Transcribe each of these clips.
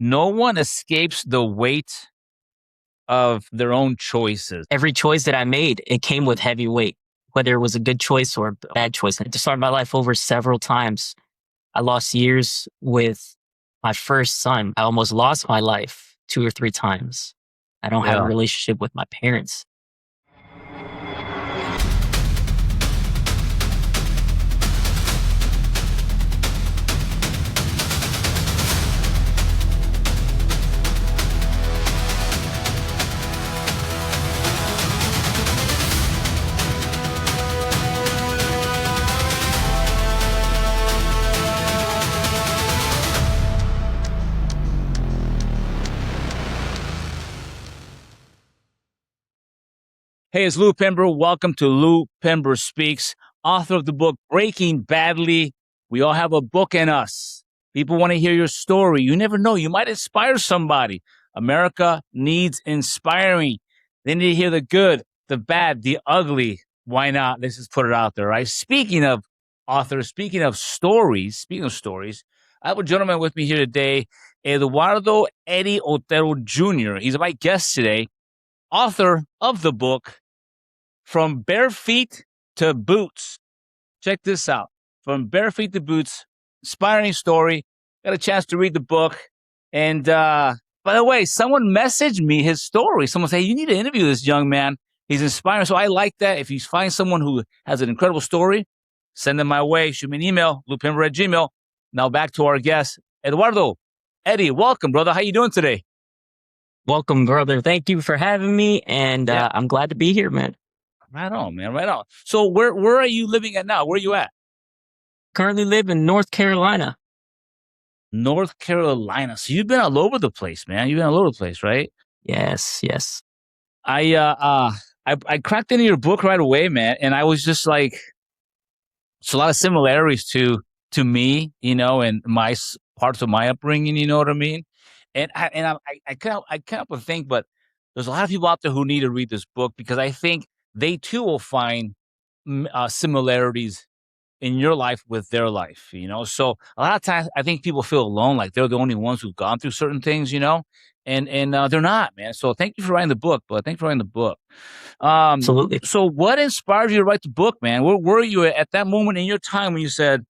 No one escapes the weight of their own choices. Every choice that I made, it came with heavy weight, whether it was a good choice or a bad choice. I had to start my life over several times. I lost years with my first son. I almost lost my life 2 or 3 times. I don't have a Yeah. relationship with my parents. Hey, it's Lou Pimber. Welcome to Lou Pimber Speaks, author of the book Breaking Badly. We all have a book in us. People want to hear your story. You never know. You might inspire somebody. America needs inspiring. They need to hear the good, the bad, the ugly. Why not? Let's just put it out there, right? Speaking of authors, speaking of stories, I have a gentleman with me here today, Eduardo Eddie Otero Jr. He's my guest today, author of the book From Bare Feet to Boots. Check this out. From Bare Feet to Boots, inspiring story. Got a chance to read the book. And by the way, someone messaged me his story. Someone said, hey, you need to interview this young man. He's inspiring. So I like that. If you find someone who has an incredible story, send them my way. Shoot me an email, loupimber@gmail. Now back to our guest, Eduardo. Eddie, welcome, brother. How you doing today? Welcome, brother. Thank you for having me. And Yeah. I'm glad to be here, man. Right on, man. Right on. So where are you living at now? Where are you at? Currently live in North Carolina. North Carolina. So you've been all over the place, man. You've been all over the place, right? Yes. I cracked into your book right away, man, and I was just like, it's a lot of similarities to me, and my parts of my upbringing. You know what I mean? And I can't help but think, but there's a lot of people out there who need to read this book because I think they too will find similarities in your life with their life, So a lot of times I think people feel alone, like they're the only ones who've gone through certain things, and they're not, man. So thank you for writing the book, but thanks for writing the book. Absolutely. So what inspired you to write the book, man? Where were you at that moment in your time when you said,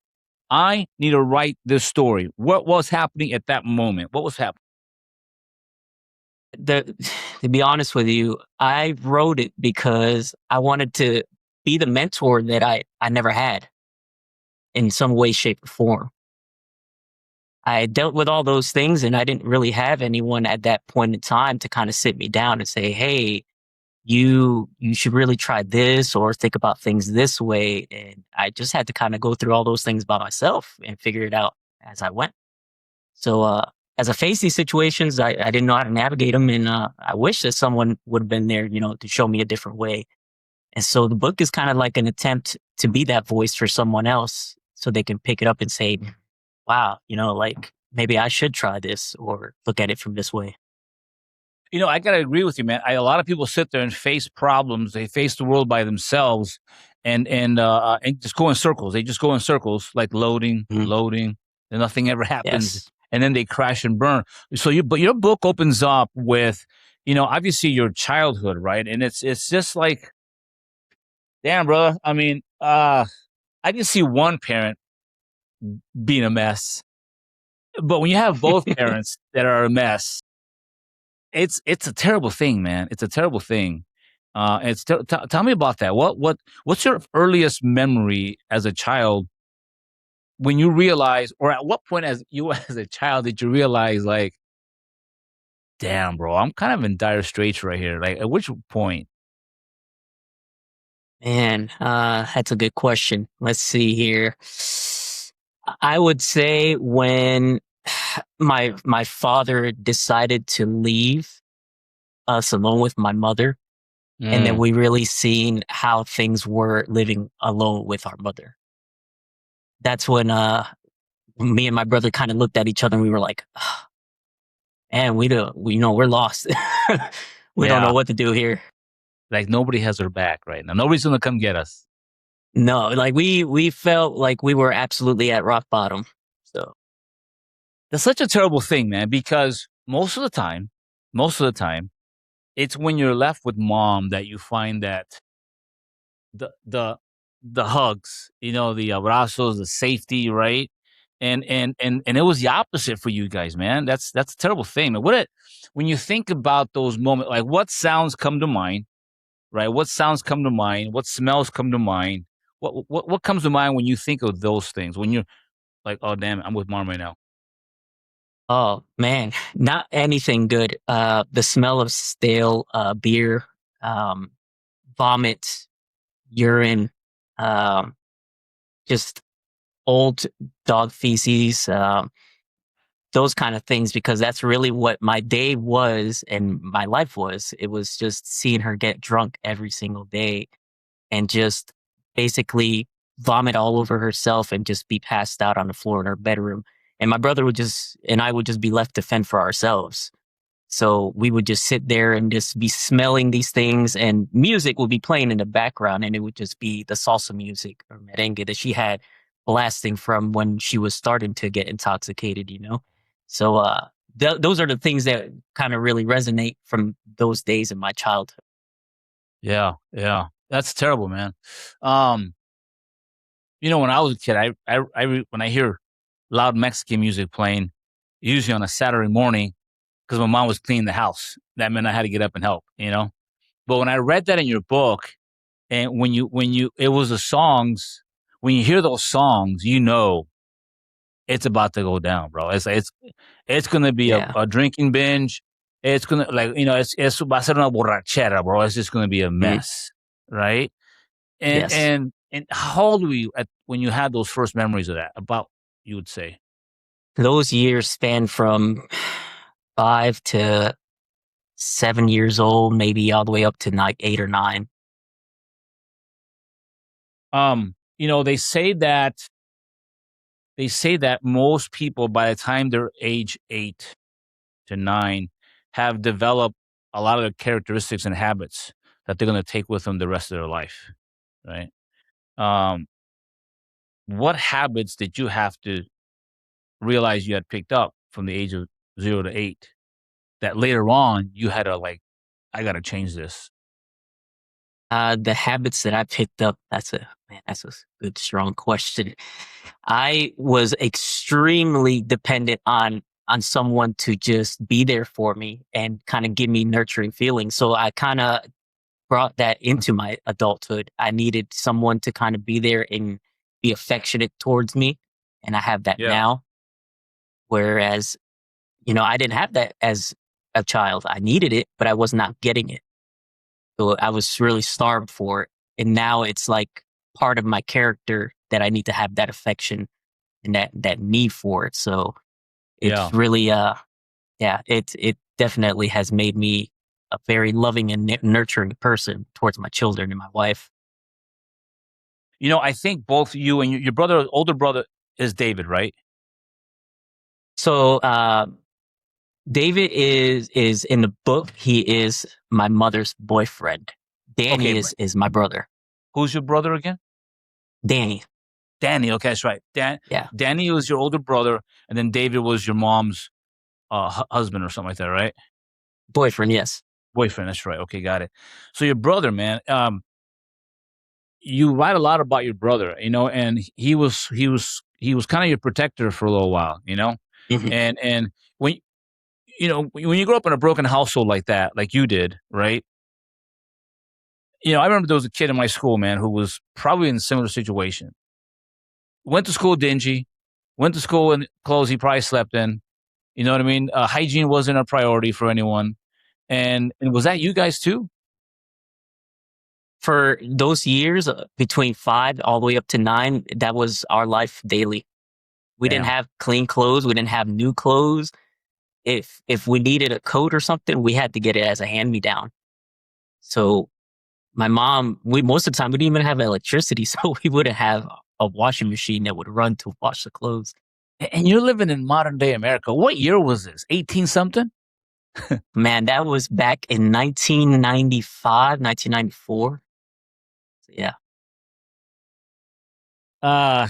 I need to write this story? What was happening at that moment? What was happening? To be honest with you, I wrote it because I wanted to be the mentor that I never had in some way, shape, or form. I dealt with all those things and I didn't really have anyone at that point in time to kind of sit me down and say, hey, you should really try this or think about things this way. And I just had to kind of go through all those things by myself and figure it out as I went. So as I faced these situations, I didn't know how to navigate them. And I wish that someone would have been there, to show me a different way. And so the book is kind of like an attempt to be that voice for someone else so they can pick it up and say, wow, like maybe I should try this or look at it from this way. I got to agree with you, man. A lot of people sit there and face problems. They face the world by themselves and just go in circles. They just go in circles, like loading, and nothing ever happens. Yes. And then they crash and burn. But your book opens up with, obviously your childhood, right? And it's just like, damn, brother. I mean, I can see one parent being a mess, but when you have both parents that are a mess, it's a terrible thing, man. It's a terrible thing. Tell me about that. What's your earliest memory as a child when you realize, or at what point as a child did you realize, like, damn, bro, I'm kind of in dire straits right here? Like, at which point? Man, that's a good question. Let's see here. I would say when my father decided to leave us alone with my mother, and then we really seen how things were living alone with our mother. That's when me and my brother kind of looked at each other and we were like, oh, man, we're lost. We don't know what to do here. Like nobody has our back right now. Nobody's gonna come get us. No, like we felt like we were absolutely at rock bottom. So That's such a terrible thing, man, because most of the time, it's when you're left with mom that you find that the the the hugs, the abrazos, the safety, right? And it was the opposite for you guys, man. That's a terrible thing. Man. When you think about those moments, like what sounds come to mind, right? What sounds come to mind? What smells come to mind? What comes to mind when you think of those things? When you're like, oh damn, I'm with mom right now. Oh man, not anything good. The smell of stale beer, um, vomit, urine, um, just old dog feces, those kind of things, because that's really what my day was and my life was. It was just seeing her get drunk every single day and just basically vomit all over herself and just be passed out on the floor in her bedroom. And my brother would just, and I would just be left to fend for ourselves. So we would just sit there and just be smelling these things, and music would be playing in the background, and it would just be the salsa music or merengue that she had blasting from when she was starting to get intoxicated. So those are the things that kind of really resonate from those days in my childhood. Yeah, yeah, that's terrible, man. Um, when I was a kid, when I hear loud Mexican music playing, usually on a Saturday morning, because my mom was cleaning the house. That meant I had to get up and help, But when I read that in your book, and it was the songs, when you hear those songs, it's about to go down, bro. It's gonna be Yeah. a drinking binge. It's gonna it's va a ser una borrachera, bro. It's just gonna be a Mhm. mess, right? And Yes. and how old were you when you had those first memories of that? About, you would say. Those years span from 5 to 7 years old, maybe all the way up to like 8 or 9. They say that most people by the time they're age 8 to 9 have developed a lot of the characteristics and habits that they're going to take with them the rest of their life, right? Um, what habits did you have to realize you had picked up from the age of 0 to 8 that later on you had to, like, I got to change this? The habits that I picked up, that's a good, strong question. I was extremely dependent on someone to just be there for me and kind of give me nurturing feelings. So I kind of brought that into my adulthood. I needed someone to kind of be there and be affectionate towards me, and I have that Yeah, now. Whereas, I didn't have that as a child. I needed it, but I was not getting it. So I was really starved for it. And now it's like part of my character that I need to have that affection and that need for it. So yeah. it's really yeah, it definitely has made me a very loving and nurturing person towards my children and my wife. I think both you and your brother, older brother, is David, right? So David is in the book, he is my mother's boyfriend. Okay, Danny but is my brother. who's your brother again? Danny. Danny. Okay, that's right. Yeah. Danny was your older brother, and then David was your mom's husband or something like that, right? Boyfriend, yes. Boyfriend. That's right. Okay, got it. So your brother, man. You write a lot about your brother, and he was kind of your protector for a little while, Mhm. and when when you grow up in a broken household like that, like you did, right? I remember there was a kid in my school, man, who was probably in a similar situation. Went to school dingy, went to school in clothes he probably slept in. You know what I mean? Hygiene wasn't a priority for anyone. And was that you guys too? For those years, between 5 all the way up to 9, that was our life daily. We didn't Damn. have clean clothes, we didn't have new clothes. If we needed a coat or something, we had to get it as a hand-me-down. So, my mom, we most of the time, we didn't even have electricity, so we wouldn't have a washing machine that would run to wash the clothes. And you're living in modern day America. What year was this? 18 something? Man, that was back in 1995, 1994. Yeah. Uh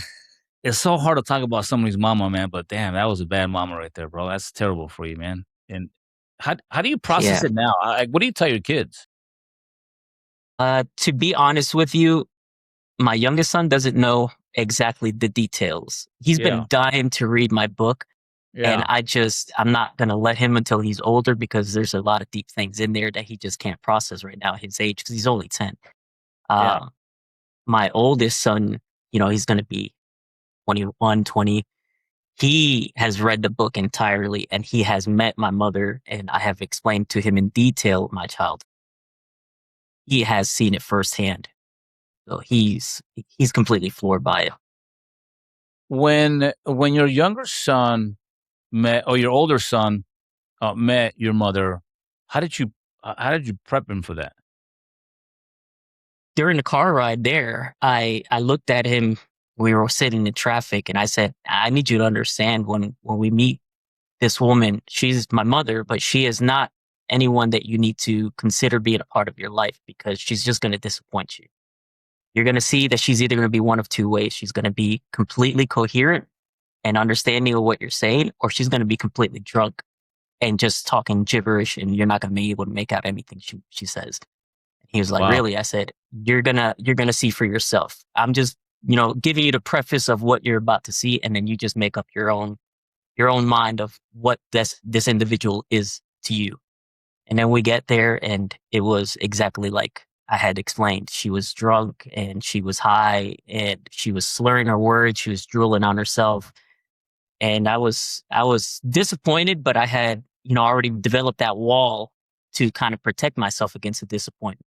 It's so hard to talk about somebody's mama, man, but damn, that was a bad mama right there, bro. That's terrible for you, man. And how do you process Yeah. it now? What do you tell your kids? To be honest with you, my youngest son doesn't know exactly the details. He's Yeah, been dying to read my book, and yeah, I'm not gonna let him until he's older because there's a lot of deep things in there that he just can't process right now at his age because he's only 10. yeah. Uh, my oldest son, he's gonna be 21, 20. He has read the book entirely and he has met my mother, and I have explained to him in detail my child. He has seen it firsthand. So he's completely floored by it. When your younger son met or your older son met your mother, how did you prep him for that? During the car ride there, I looked at him. We were sitting in traffic, and I said, "I need you to understand when we meet this woman, she's my mother, but she is not anyone that you need to consider being a part of your life because she's just going to disappoint you. You're going to see that she's either going to be one of two ways. She's going to be completely coherent and understanding of what you're saying, or she's going to be completely drunk and just talking gibberish, and you're not going to be able to make out anything she says." He was like, Wow. "Really?" I said, "You're gonna see for yourself. I'm just, giving you the preface of what you're about to see, and then you just make up your own mind of what this individual is to you." And then we get there, and it was exactly like I had explained. She was drunk, and she was high, and she was slurring her words. She was drooling on herself, and I was disappointed, but I had already developed that wall to kind of protect myself against the disappointment.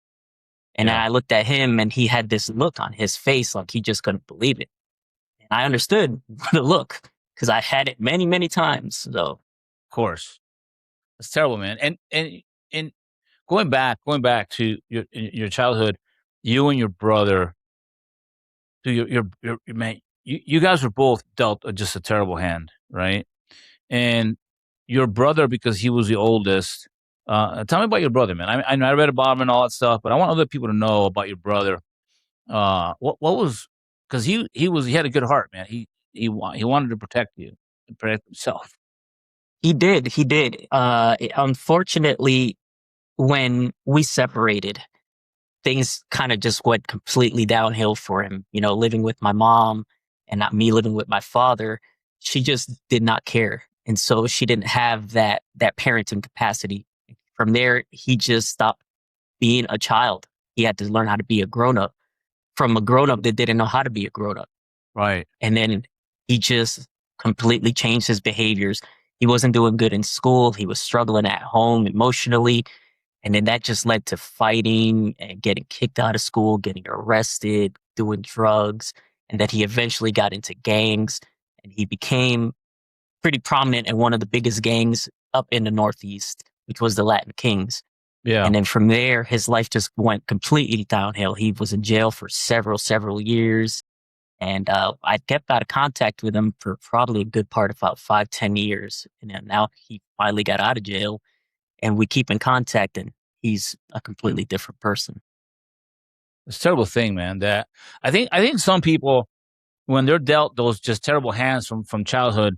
And then Yeah, I looked at him and he had this look on his face like he just couldn't believe it. And I understood the look because I had it many, many times. So of course. It's terrible, man. And going back to your childhood, you and your brother, to your man, you guys were both dealt just a terrible hand, right? And your brother, because he was the oldest. Tell me about your brother, man. I know I read about him and all that stuff, but I want other people to know about your brother. What was because he had a good heart, man. He wanted to protect you, and protect himself. he did. Unfortunately, when we separated, things kind of just went completely downhill for him. Living with my mom and not me living with my father, she just did not care. And so she didn't have that parenting capacity. From there, he just stopped being a child. He had to learn how to be a grown up from a grown up that didn't know how to be a grown up. Right. And then he just completely changed his behaviors. He wasn't doing good in school. He was struggling at home emotionally. And then that just led to fighting and getting kicked out of school, getting arrested, doing drugs. And then he eventually got into gangs and he became pretty prominent in one of the biggest gangs up in the Northeast, which was the Latin Kings. Yeah. And then from there, his life just went completely downhill. He was in jail for several years. And I kept out of contact with him for probably a good part of about 5, 10 years. And then now he finally got out of jail and we keep in contact and he's a completely different person. It's a terrible thing, man. That I think some people, when they're dealt those just terrible hands from childhood,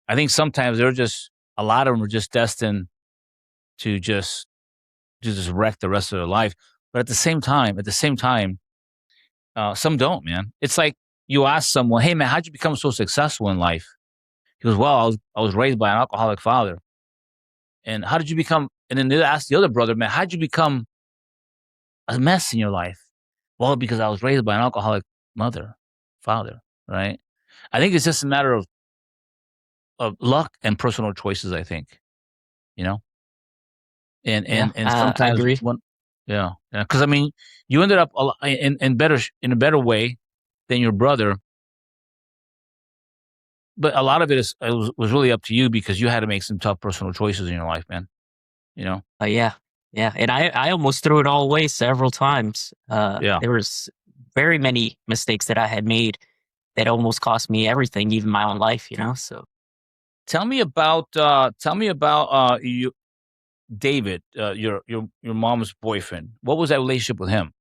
I think sometimes they're just a lot of them are just destined to just wreck the rest of their life. But at the same time, some don't, man. It's like you ask someone, "Hey, man, how'd you become so successful in life?" He goes, "Well, I was raised by an alcoholic father." And how did you become? And then they ask the other brother, "Man, how'd you become a mess in your life?" Well, because I was raised by an alcoholic mother, father, right? I think it's just a matter of luck and personal choices, I think, you know? And Yeah, and and I sometimes agree. one yeah, yeah. Because I mean, you ended up a lo in a better way than your brother, but a lot of it was really up to you because you had to make some tough personal choices in your life, man, you know? Yeah, yeah. And I almost threw it all away several times. Yeah. There was very many mistakes that I had made that almost cost me everything, even my own life. So Tell me about, you David, your mom's boyfriend. What was that relationship with him?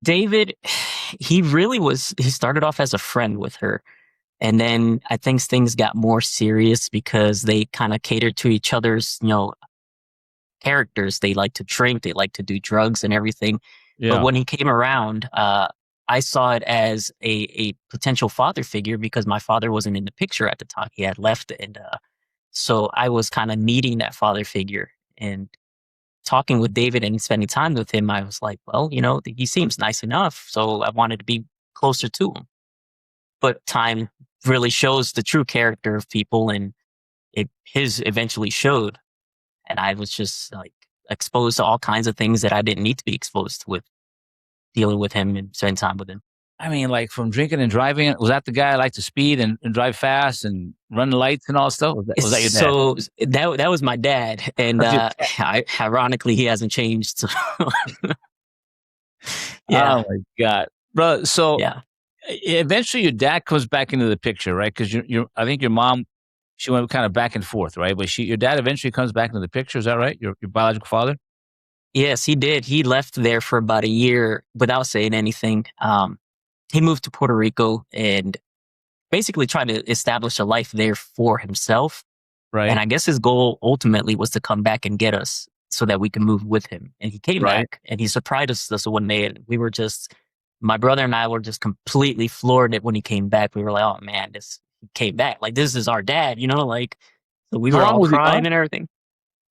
David, he really was. He started off as a friend with her, and then I think things got more serious because they kind of catered to each other's, characters. They like to drink, they like to do drugs and everything. But Yeah. when he came around, I saw it as a potential father figure because my father wasn't in the picture at the time. He had left, and so I was kind of needing that father figure. And talking with David and spending time with him, I was like, well, he seems nice enough. So I wanted to be closer to him. But time really shows the true character of people, and his eventually showed. And I was just like exposed to all kinds of things that I didn't need to be exposed to with dealing with him and spending time with him. I mean, like from drinking and driving, was that the guy that liked to speed and drive fast and run the lights and all stuff? Was that your dad? So that was my dad, and That's your dad. ironically, he hasn't changed. So yeah, Oh my God. Bro, so yeah. eventually your dad comes back into the picture, right? Because I think your mom, she went kind of back and forth, right? But your dad eventually comes back into the picture. Is that right? Your biological father? Yes, he did. He left there for about a year without saying anything. He moved to Puerto Rico and basically tried to establish a life there for himself. And Right. I guess his goal ultimately was to come back and get us so that we can move with him. And he came Right. back and he surprised us one day. And we were just, my brother and I were just completely floored at when he came back. We were like, oh man, he came back. Like, this is our dad, like, so we How were long all was he crying gone? and everything.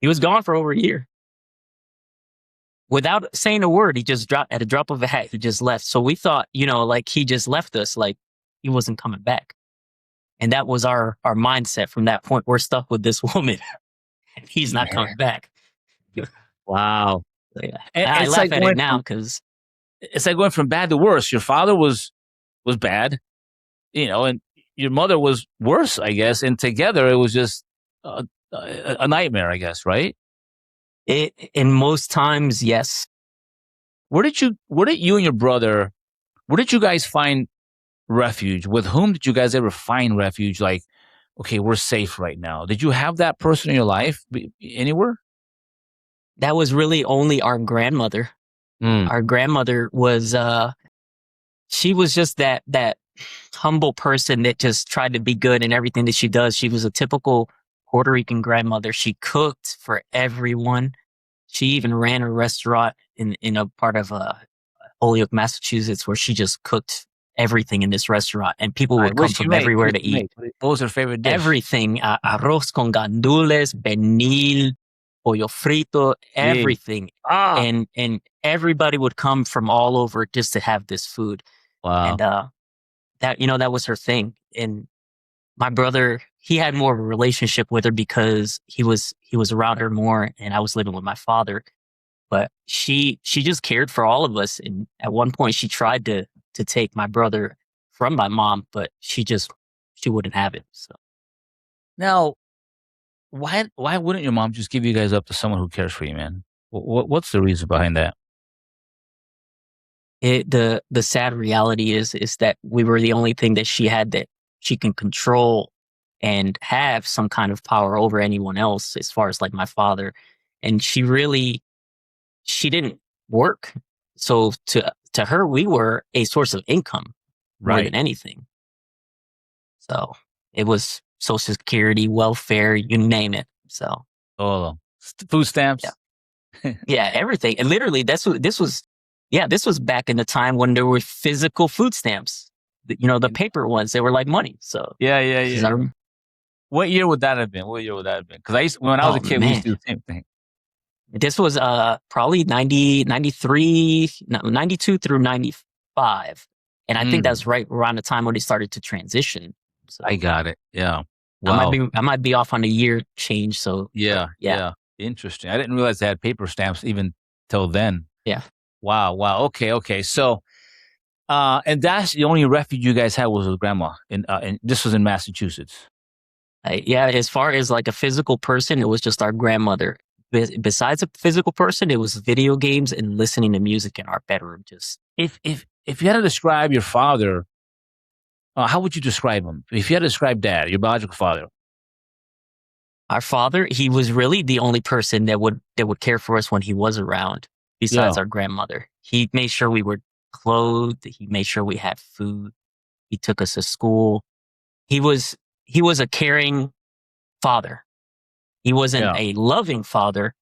He was gone for over a year without saying a word. He just dropped at a drop of a hat. He just left. So we thought, like he just left us, like he wasn't coming back. And that was our mindset from that point. We're stuck with this woman. He's not Man. coming back. Wow. Yeah. And I laugh at it now because it's like going from bad to worse. Your father was bad, and your mother was worse, I guess. And together it was just a nightmare, I guess, right? in most times, yes. Where did you and your brother, where did you guys find refuge? With whom did you guys ever find refuge? Like, okay, we're safe right now. Did you have that person in your life anywhere? That was really only our grandmother. Mm, Our grandmother was she was just that humble person that just tried to be good in everything that she does. She was a typical Puerto Rican grandmother. She cooked for everyone. She even ran a restaurant in a part of Holyoke, Massachusetts, where she just cooked everything in this restaurant, and people right. would What come did she from make? everywhere What did to she eat. make? What was her favorite dish? Everything, arroz con gandules, pernil, pollo frito, Yeah. everything. Ah. And everybody would come from all over just to have this food. Wow. And that was her thing. And my brother, he had more of a relationship with her because he was around her more, and I was living with my father. But she just cared for all of us. And at one point she tried to take my brother from my mom, but she wouldn't have it. So Now, why wouldn't your mom just give you guys up to someone who cares for you, man? What's the reason behind that? the sad reality is that we were the only thing that she had that she can control and have some kind of power over anyone else, as far as like my father. And she didn't work. So to her, we were a source of income more Right. than anything. So it was social security, welfare, you name it. So Oh, food yeah. stamps. Yeah, everything. And literally this was back in the time when there were physical food stamps. The paper ones, they were like money. So Yeah, yeah, 'cause yeah, yeah. What year would that have been? What year would that have been? Because when I was a oh kid, we used man. to do the same thing. This was probably 90, 93, no, 92 through 95. And I think Mm, that's right around the time when they started to transition. I So got it. Yeah. I might Wow. be I might be off on the year change. So but Yeah, yeah, yeah. Interesting. I didn't realize they had paper stamps even till then. yeah. Wow, wow. Okay, okay. So, and that's the only refuge you guys had was with grandma, and this was in Massachusetts. Yeah, as far as like a physical person, it was just our grandmother. Besides a physical person, it was video games and listening to music in our bedroom. Just If you had to describe your father, how would you describe him? If you had to describe dad, your biological father. our father, he was really the only person that would care for us when he was around, besides Yeah. our grandmother. He made sure we were clothed. He made sure we had food. He took us to school. He was a caring father. He wasn't Yeah. a loving father,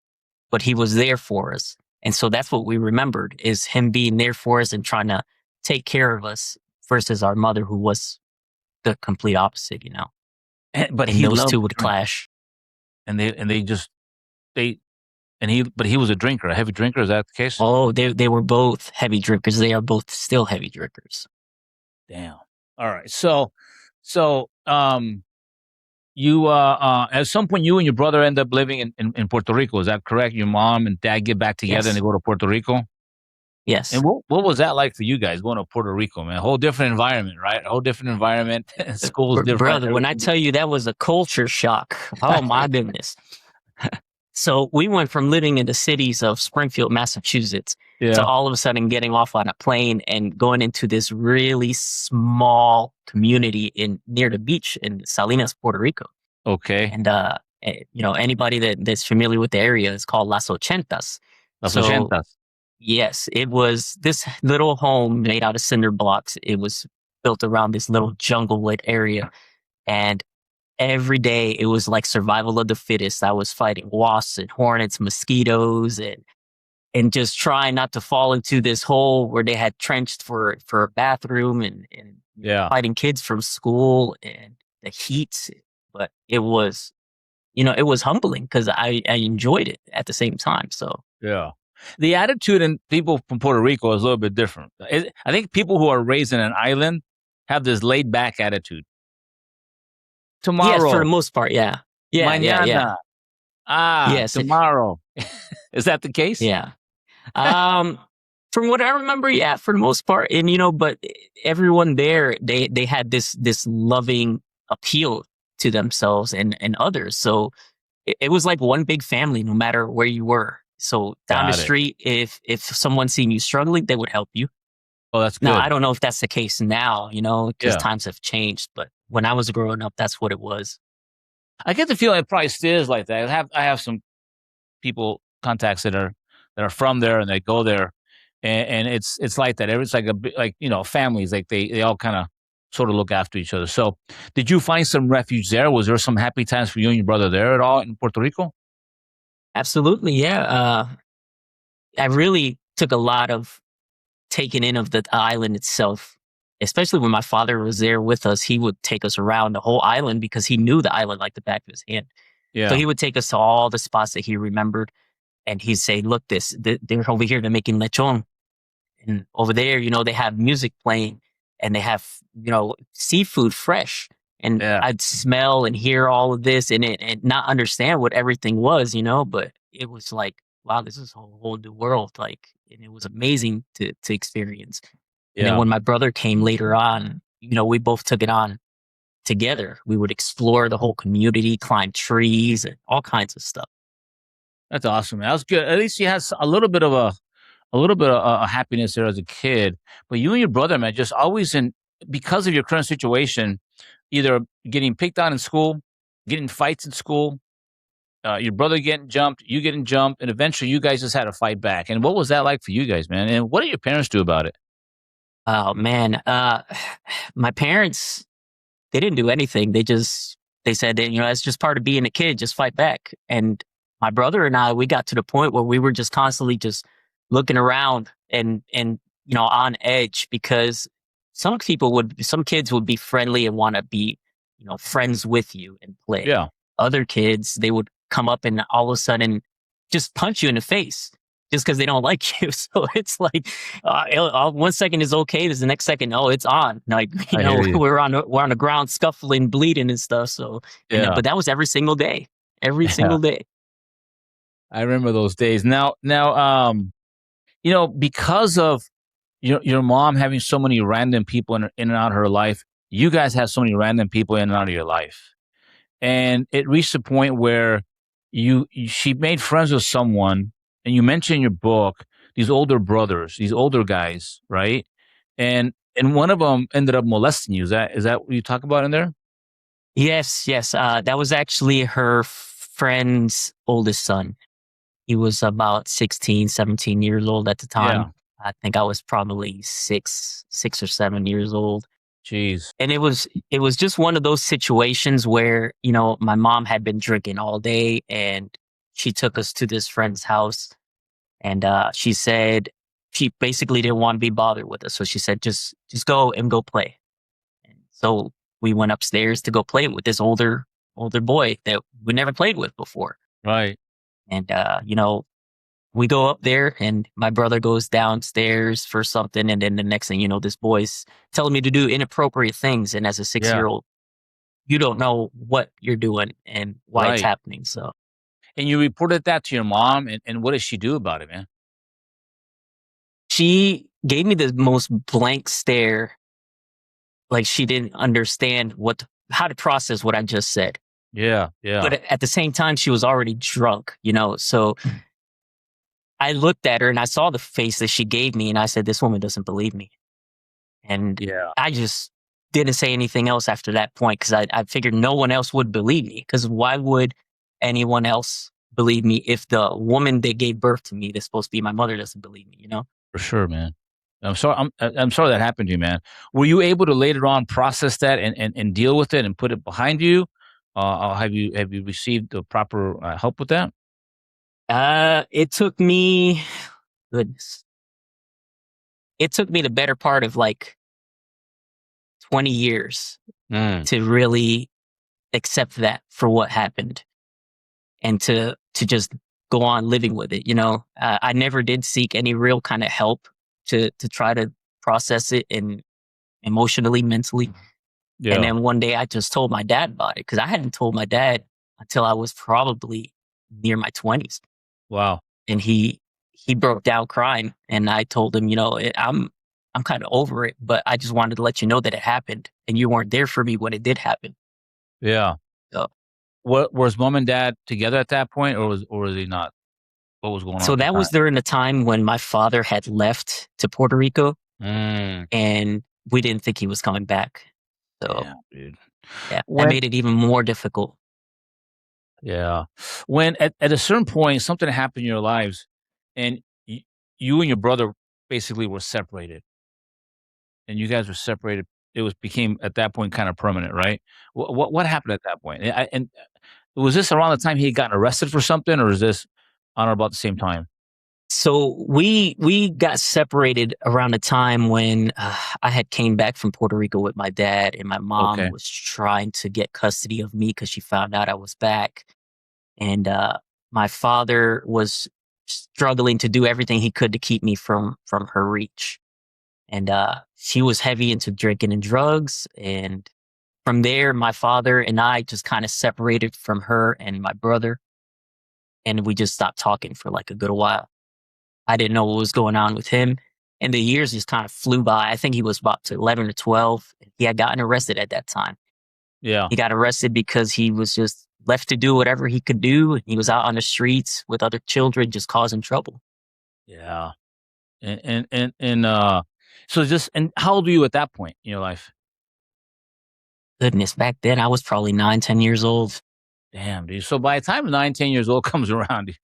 but he was there for us. And so that's what we remembered, is him being there for us and trying to take care of us versus our mother, who was the complete opposite, But and he those loved two to would drink, clash. and they just they but he was a drinker, a heavy drinker. Is that the case? Oh, they were both heavy drinkers. They are both still heavy drinkers. Damn. All right. So, you at some point you and your brother end up living in Puerto Rico. Is that correct? Your mom and dad get back together and they Yes. go to Puerto Rico. And Yes. what was that like for you guys going to Puerto Rico, man? A whole different environment, right? A whole different environment. School's different. Brother, when I tell you that was a culture shock, oh my goodness. So we went from living in the cities of Springfield, Massachusetts, to Yeah. all of a sudden getting off on a plane and going into this really small community in near the beach in Salinas, Puerto Rico. Okay. And anybody that's familiar with the area is called Las Ochentas. Las So ochentas. yes, it was this little home made out of cinder blocks. It was built around this little jungle-lit area, and every day it was like survival of the fittest. I was fighting wasps and hornets, mosquitoes, and just trying not to fall into this hole where they had trenched for a bathroom, and Yeah. fighting kids from school and the heat. But it was, it was humbling because I enjoyed it at the same time. So Yeah. The attitude in people from Puerto Rico is a little bit different. I think people who are raised in an island have this laid back attitude. yes, for the Tomorrow, most part, yeah, yeah. mañana, Yes, tomorrow. Is that the case? yeah. Um, from what I remember, yeah, for the most part, and but everyone there, they had this loving appeal to themselves and others. So it was like one big family, no matter where you were. So down the Got it. street, if someone seen you struggling, they would help you. Oh, that's Now, good. I don't know if that's the case now, because Yeah. times have changed. But when I was growing up, that's what it was. I get the feeling it probably still is like that. I have some people contacts that are from there and they go there, and it's like that. It's like families, like they all kind of sort of look after each other. So, did you find some refuge there? Was there some happy times for you and your brother there at all in Puerto Rico? Absolutely, yeah. I really took a lot of taken in of the island itself. Especially when my father was there with us, he would take us around the whole island because he knew the island like the back of his hand. So Yeah. he would take us to all the spots that he remembered, and he'd say, "Look, they're over here. They're making lechon, and over there, they have music playing, and they have seafood fresh." And Yeah. I'd smell and hear all of this, and not understand what everything was, but it was like, wow, this is a whole new world. Like, and it was amazing to experience. And then Yeah. when my brother came later on, we both took it on together. We would explore the whole community, climb trees, and all kinds of stuff. That's awesome, man. That's good. At least you had a little bit of happiness there as a kid. But you and your brother, man, just always because of your current situation, either getting picked on in school, getting fights in school, your brother getting jumped, you getting jumped, and eventually you guys just had to fight back. And what was that like for you guys, man? And what did your parents do about it? Oh man, my parents, they didn't do anything. They said that, it's just part of being a kid. Just fight back. And my brother and I, we got to the point where we were just constantly just looking around and on edge, because some kids would be friendly and want to be friends with you and play. Yeah. Other kids, they would come up and all of a sudden just punch you in the face just because they don't like you. So it's like, 1 second is okay. There's the next second, oh, it's on. Like, I hear you. we're on the ground scuffling, bleeding and stuff. So, Yeah. but that was every single day, every Yeah. single day. I remember those days. Now, because of your mom having so many random people in and out of her life, you guys have so many random people in and out of your life. And it reached a point where she made friends with someone, and you mentioned in your book these older brothers, these older guys, right? And one of them ended up molesting you. Is that what you talk about in there? Yes, yes. That was actually her friend's oldest son. He was about 16, 17 years old at the Yeah. time. I think I was probably 6 or 7 years old. Jeez. And it was just one of those situations where, my mom had been drinking all day and she took us to this friend's house and she said she basically didn't want to be bothered with us. So she said, just go and go play. And so we went upstairs to go play with this older boy that we never played with before. Right. And we go up there and my brother goes downstairs for something. And then the next thing you know, this boy's telling me to do inappropriate things. And as a 6-year-old, you don't know what you're doing and why it's Right. happening. So And you reported that to your mom, and what did she do about it, man? she gave me the most blank stare, like she didn't understand how to process what I just said. Yeah, yeah. But at the same time, she was already drunk, So I looked at her and I saw the face that she gave me, and I said, "This woman doesn't believe me." And Yeah. I just didn't say anything else after that point because I figured no one else would believe me. Because why would anyone else believe me if the woman that gave birth to me, that's supposed to be my mother, doesn't believe me? For sure, man. I'm sorry that happened to you, man. Were you able to later on process that and deal with it and put it behind you? Or have you received the proper help with that? It took me, goodness, it took me the better part of like 20 years Mm. to really accept that for what happened and to just go on living with it. I never did seek any real kind of help to try to process it and emotionally, mentally. And Yeah. then one day I just told my dad about it because I hadn't told my dad until I was probably near my 20s. Wow. And he broke down crying, and I told him, I'm kind of over it, but I just wanted to let you know that it happened, and you weren't there for me when it did happen. Yeah. So, What was mom and dad together at that point, or was he not? What was going on so at the that time? was during the time when my father had left to Puerto Rico, Mm. and we didn't think he was coming back. So Damn, dude. yeah, that When made it even more difficult. Yeah. When at a certain point something happened in your lives, and you and your brother basically were separated, and you guys were separated, it became at that point kind of permanent, right? What happened at that point? And was this around the time he had gotten arrested for something, or is this on or about the same time? So we got separated around the time when I had came back from Puerto Rico with my dad, and my mom Okay. was trying to get custody of me because she found out I was back, and my father was struggling to do everything he could to keep me from her reach, and she was heavy into drinking and drugs, and from there, my father and I just kind of separated from her and my brother, and we just stopped talking for like a good while. I didn't know what was going on with him. And the years just kind of flew by. I think he was about to 11 or 12. He had gotten arrested at that time. Yeah. He got arrested because he was just left to do whatever he could do. He was out on the streets with other children, just causing trouble. Yeah. And so just and how old were you at that point in your life? Goodness, back then I was probably 9, 10 years old. Damn, dude. So by the time 9, 10 years old comes around,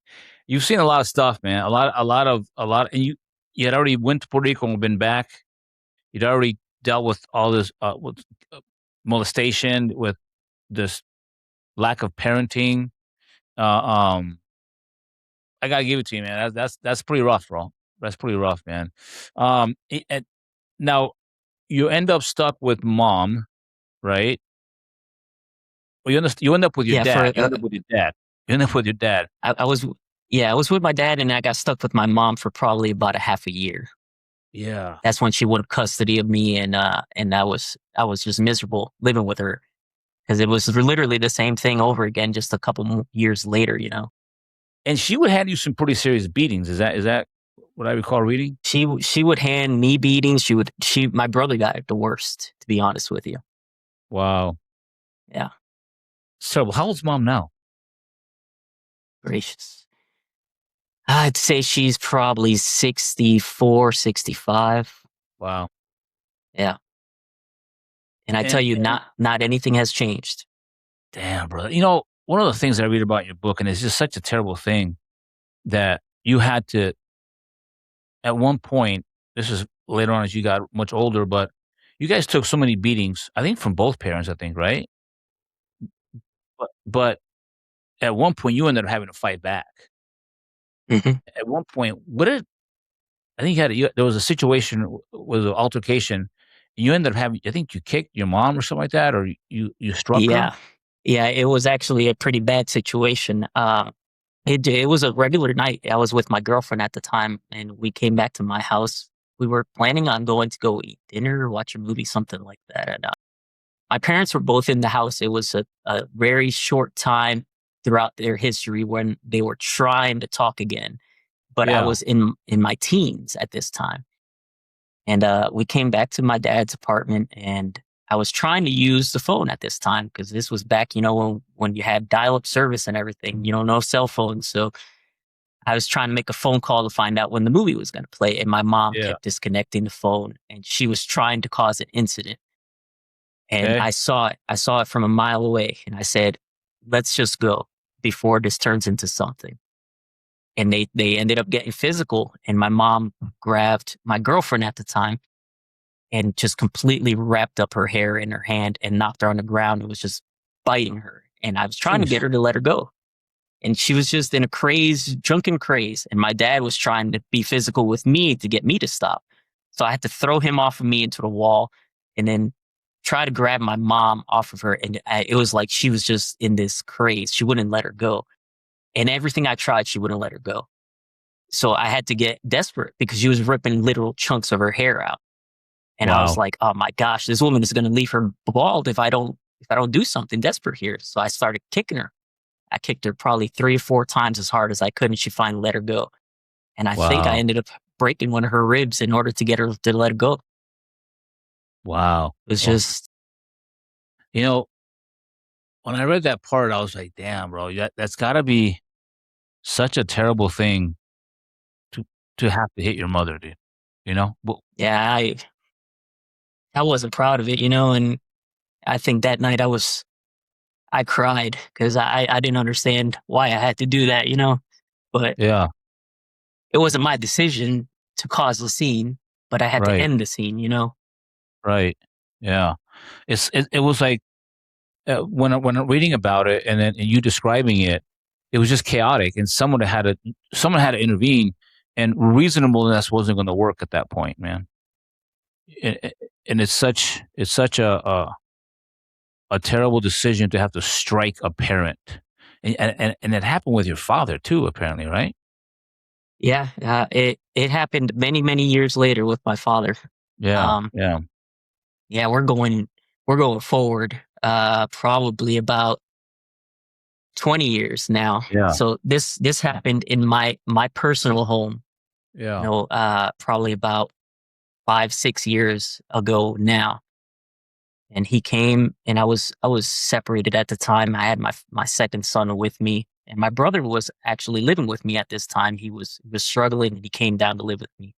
you've seen a lot of stuff, man. A lot, and you had already went to Puerto Rico and been back. You'd already dealt with all this with molestation, with this lack of parenting. Uh, um, I gotta give it to you, man. That's pretty rough, bro. That's pretty rough, man. And now you end up stuck with mom, right? Well, you end up with your Yeah, dad. You end up with your dad. You end up with your dad. I was, yeah, I was with my dad and I got stuck with my mom for probably about a half a year. Yeah. That's when she wanted custody of me, and I was just miserable living with her. 'Cause it was literally the same thing over again, just a couple years later. And she would hand you some pretty serious beatings. Is that what I recall reading? She would hand me beatings. My brother got it the worst, to be honest with you. Wow. Yeah, So how old's mom now? gracious. I'd say she's probably 64, 65. Wow. Yeah, and I tell And, you, and not anything has changed. damn, brother. One of the things I read about in your book, and it's just such a terrible thing that you had to at one point, this is later on as you got much older, but you guys took so many beatings, I think from both parents, I think, right? But at one point, you ended up having to fight back. Mhm. At one point, what did I think there was a situation with an altercation, and you ended up having I think you kicked your mom or something like that, or you struck her? Yeah. Yeah, it was actually a pretty bad situation. It was a regular night. I was with my girlfriend at the time, and we came back to my house. We were planning on going to go eat dinner, watch a movie, something like that, and, my parents were both in the house. It was a very short time throughout their history when they were trying to talk again, but I Yeah. was in my teens at this time. And, we came back to my dad's apartment, and I was trying to use the phone at this time because this was back, when you had dial-up service and everything, no cell phones. So I was trying to make a phone call to find out when the movie was gonna play, and my mom Yeah. kept disconnecting the phone, and she was trying to cause an incident. And Okay. I saw it from a mile away, and I said, "Let's just go before this turns into something." And they ended up getting physical, and my mom grabbed my girlfriend at the time and just completely wrapped up her hair in her hand and knocked her on the ground and was just biting her. And I was trying to Jeez. get her to let her go. And she was just in a craze, drunken craze. And my dad was trying to be physical with me to get me to stop. So I had to throw him off of me into the wall and then try to grab my mom off of her. And it was like she was just in this craze. She wouldn't let her go. And everything I tried, she wouldn't let her go. So I had to get desperate because she was ripping literal chunks of her hair out. And I was Wow. like, "Oh my gosh, this woman is gonna leave her bald if I don't do something desperate here." So I started kicking her. I kicked her probably 3 or 4 times as hard as I could, and she finally let her go. And I think I Wow. ended up breaking one of her ribs in order to get her to let it go. Wow. It was Wow. just You know, when I read that part, I was like, "Damn, bro, that's gotta be such a terrible thing to to have to hit your mother, dude." You know? Well, yeah, I wasn't proud of it, and I think that night I cried because I didn't understand why I had to do that, But yeah, it wasn't my decision to cause the scene, but I had to right, end the scene. right. Yeah. It was like, when I'm reading about it and you describing it, it was just chaotic, and someone had to intervene, and reasonableness wasn't gonna work at that point, man. A and it's such a terrible decision to have to strike a parent. And it happened with your father too, apparently, right? Yeah, it happened many, many years later with my father. Yeah, Um, yeah, yeah, we're going forward, probably about 20 years now. yeah, So this happened in my personal home, yeah, probably about 5, 6 years ago now. And he came, and I was separated at the time. I had my second son with me, and my brother was actually living with me at this time. He was struggling, and he came down to live with me.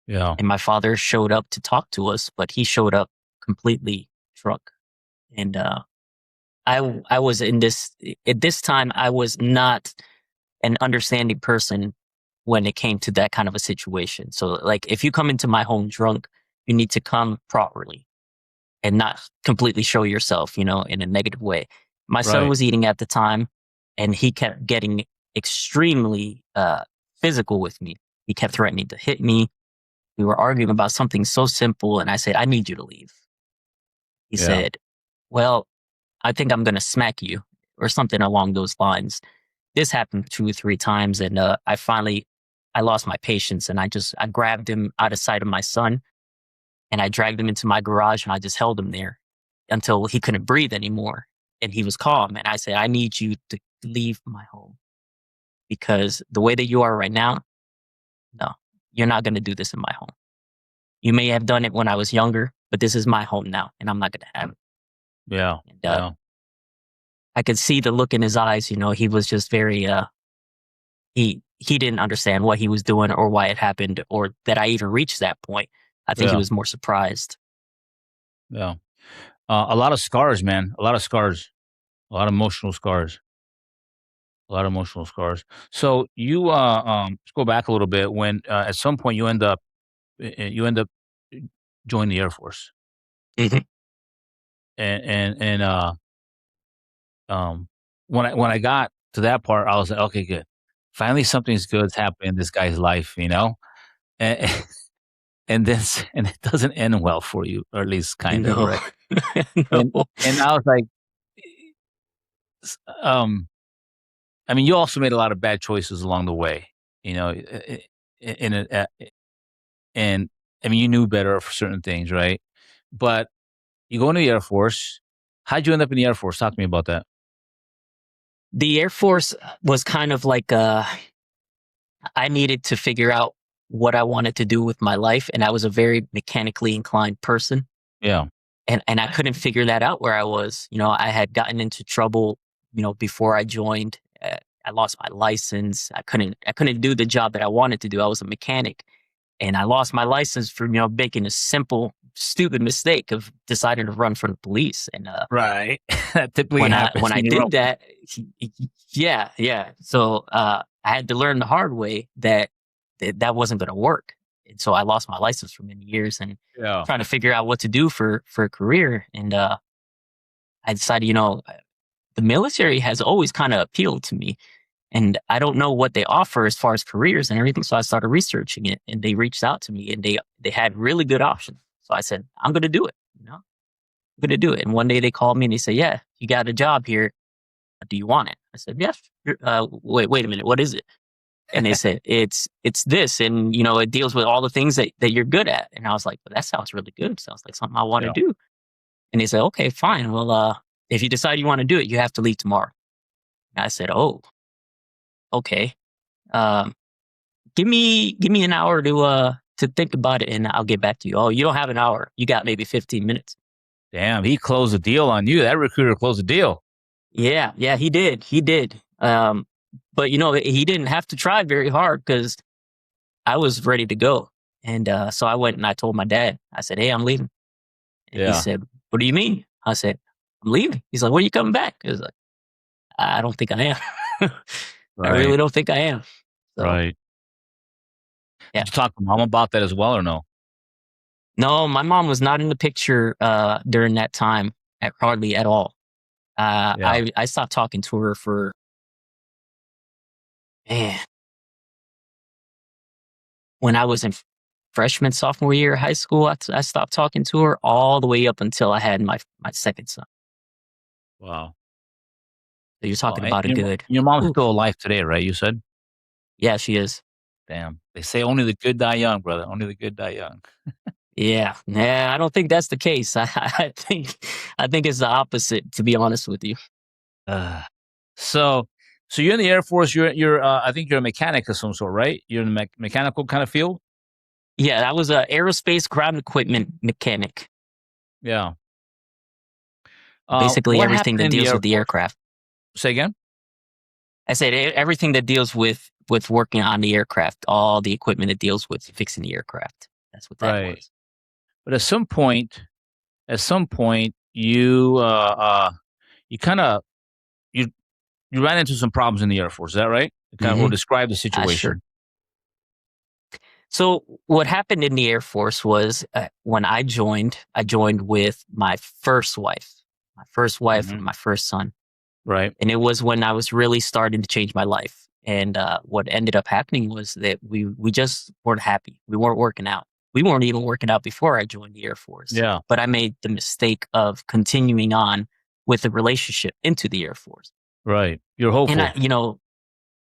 yeah, And my father showed up to talk to us, but he showed up completely drunk. And I was in this at this time. I was not an understanding person when it came to that kind of a situation. So, like, if you come into my home drunk, you need to come properly and not completely show yourself, in a negative way. My son right, was eating at the time, and he kept getting extremely physical with me. He kept threatening to hit me. We were arguing about something so simple, and I said, "I need you to leave." He yeah, said, "Well, I think I'm gonna smack you," or something along those lines. This happened 2 or 3 times, and, I lost my patience, and I grabbed him out of sight of my son, and I dragged him into my garage, and I just held him there until he couldn't breathe anymore, and he was calm, and I said, "I need you to leave my home because the way that you are right now, no, you're not gonna do this in my home. You may have done it when I was younger, but this is my home now, and I'm not gonna have it." yeah, And, yeah, I could see the look in his eyes. He was just very, he didn't understand what he was doing or why it happened or that I even reached that point. I think he yeah, was more surprised. yeah. A lot of scars, man. A lot of scars. A lot of emotional scars. lot of emotional scars. So you let's go back a little bit. When at some point you end up joining the Air Force, Mhm. and um when I got to that part, I was like, okay, good. Finally, something's good's happening in this guy's life, and and it doesn't end well for you, or at least kind of, No. right? And No. and I was like, s- um, I mean, you also made a lot of bad choices along the way, you know, in and I mean, you knew better for certain things, right? But you go into the Air Force. How'd you end up in the Air Force? Talk to me about that. The Air Force was kind of like, I needed to figure out what I wanted to do with my life, and I was a very mechanically inclined person, Yeah. and I couldn't figure that out where I was. I had gotten into trouble, before I joined. I lost my license. I couldn't do the job that I wanted to do. I was a mechanic, and I lost my license for making a simple, stupid mistake of deciding to run for the police. And Right. That typically when I happens when I when you're did that, yeah, yeah. So I had to learn the hard way that wasn't going to work, and so I lost my license for many years and yeah. trying to figure out what to do for a career. And I decided, the military has always kind of appealed to me, and I don't know what they offer as far as careers and everything. So I started researching it, and they reached out to me, and they had really good options. So I said, I'm going to do it. I'm going to do it. And one day they called me and they said, yeah, you got a job here. Do you want it? I said, yes. Wait a minute. What is it? And they said, it's this. And, it deals with all the things that you're good at. And I was like, well, that sounds really good. Sounds like something I want to Yeah. do. And they said, okay, fine. Well, if you decide you want to do it, you have to leave tomorrow. And I said, oh, okay. Um, give me an hour to think about it and I'll get back to you. Oh, you don't have an hour. You got maybe 15 minutes. Damn, he closed a deal on you. That recruiter closed a deal. Yeah, yeah, he did. He did. But he didn't have to try very hard because I was ready to go. And so I went and I told my dad. I said, "Hey, I'm leaving." And he Yeah. said, "What do you mean?" I said, "I'm leaving." He's like, "When are you coming back?" I was like, "I don't think I am. I Right. really don't think I am." So Right. yeah. Did you talk to mom about that as well or no? No, my mom was not in the picture during that time hardly at all. Yeah. I stopped talking to her for, man, when I was in freshman, sophomore year of high school. I stopped talking to her all the way up until I had my second son. Wow. So you're Well, talking and about a good, your mom's still oof. alive today, right? You said? Yeah, she is. Damn. They say only the good die young, brother. Only the good die young. Yeah, nah, I don't think that's the case. I think it's the opposite. To be honest with you. Uh, so so you're in the Air Force, you're I think you're a mechanic of some sort, right? You're in the mechanical kind of field? Yeah, I was a aerospace ground equipment mechanic. Yeah. Basically, What everything happened that in the deals Air with the Force? aircraft. Say again? I said everything that deals with working on the aircraft, all the equipment that deals with fixing the aircraft. That's what that Right. was. But at some point, you kinda you you ran into some problems in the Air Force, is that right? Kind of, or Hmm. describe the I sure. situation. So what happened in the Air Force was when I joined with my first wife Mhm. and my first son, Right. and it was when I was really starting to change my life. And what ended up happening was that we just weren't happy. We weren't working out. We weren't even working out before I joined the Air Force. Yeah. But I made the mistake of continuing on with the relationship into the Air Force. Right. You're And hopeful.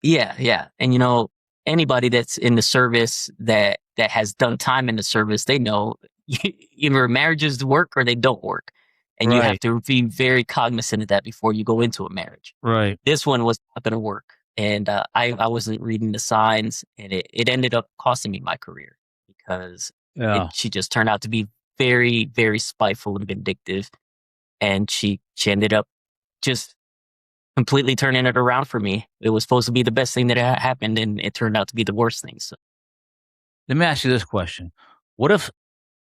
yeah, yeah. And anybody that's in the service that has done time in the service, they know either marriages work or they don't work. And you have Right. to be very cognizant of that before you go into a marriage. Right. This one was not going to work. And I wasn't reading the signs, and it ended up costing me my career because Yeah. she just turned out to be very, very spiteful and vindictive. And she ended up just completely turning it around for me. It was supposed to be the best thing that happened, and it turned out to be the worst thing. So, Let me ask you this question. What